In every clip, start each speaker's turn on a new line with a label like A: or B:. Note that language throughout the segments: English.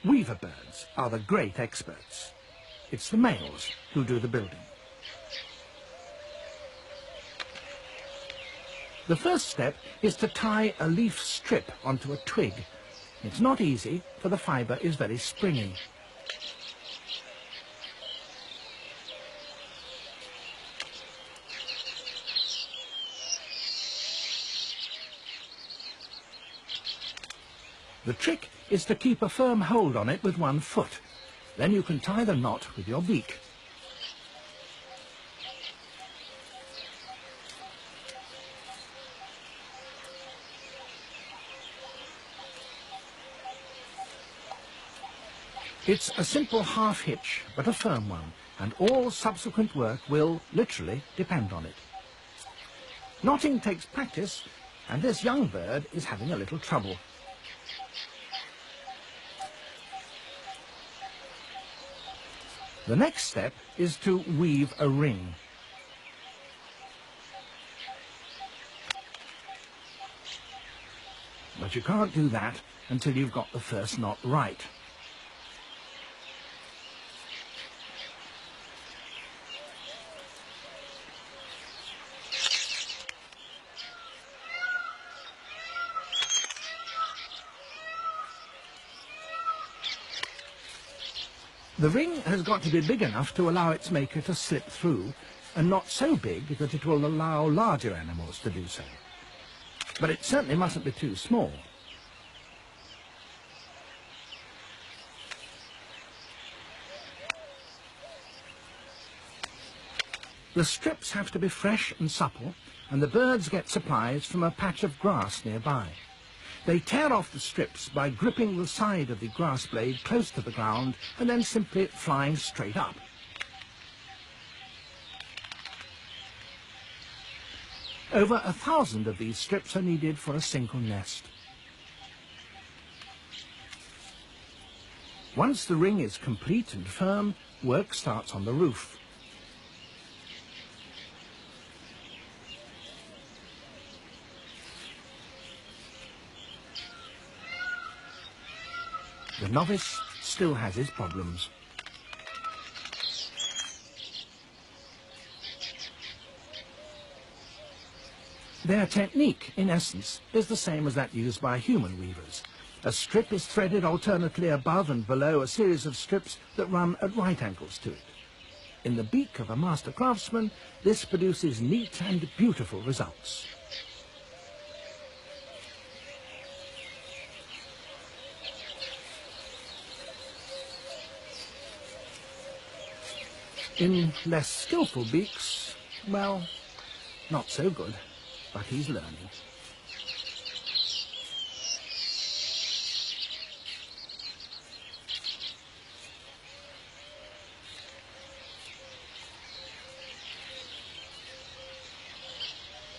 A: Weaver birds are the great experts. It's the males who do the building. The first step is to tie a leaf strip onto a twig. It's not easy, for the fibre is very springy. The trick is to keep a firm hold on it with one foot. Then you can tie the knot with your beak. It's a simple half hitch, but a firm one, and all subsequent work will literally depend on it. Knotting takes practice, and this young bird is having a little trouble. The next step is to weave a ring. But you can't do that until you've got the first knot right. The ring has got to be big enough to allow its maker to slip through, and not so big that it will allow larger animals to do so. But it certainly mustn't be too small. The strips have to be fresh and supple, and the birds get supplies from a patch of grass nearby. They tear off the strips by gripping the side of the grass blade close to the ground and then simply flying straight up. Over 1,000 of these strips are needed for a single nest. Once the ring is complete and firm, work starts on the roof. The novice still has his problems. Their technique, in essence, is the same as that used by human weavers. A strip is threaded alternately above and below a series of strips that run at right angles to it. In the beak of a master craftsman, this produces neat and beautiful results. In less skillful beaks, well, not so good, but he's learning.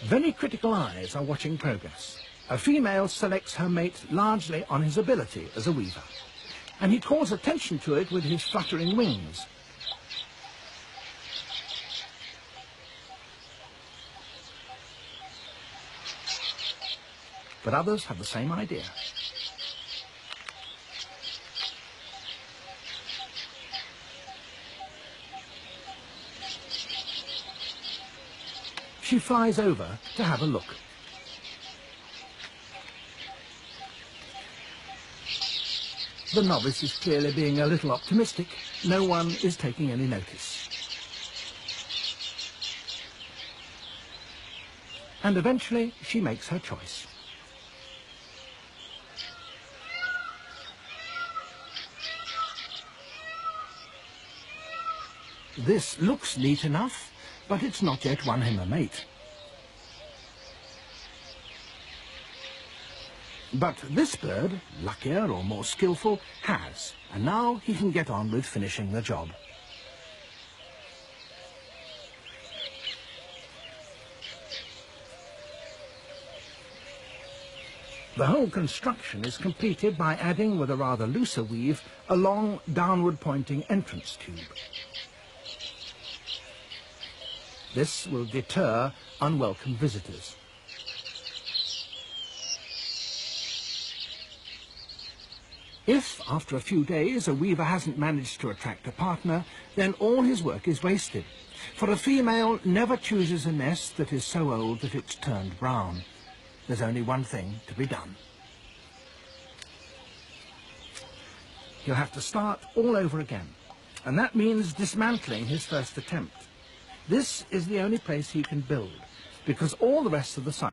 A: Very critical eyes are watching progress. A female selects her mate largely on his ability as a weaver, and he calls attention to it with his fluttering wings. But others have the same idea. She flies over to have a look. The novice is clearly being a little optimistic. No one is taking any notice. And eventually she makes her choice. This looks neat enough, but it's not yet won him a mate. But this bird, luckier or more skillful, has, and now he can get on with finishing the job. The whole construction is completed by adding, with a rather looser weave, a long downward-pointing entrance tube. This will deter unwelcome visitors. If, after a few days, a weaver hasn't managed to attract a partner, then all his work is wasted. For a female never chooses a nest that is so old that it's turned brown. There's only one thing to be done. He'll have to start all over again, and that means dismantling his first attempt. This is the only place he can build, because all the rest of the site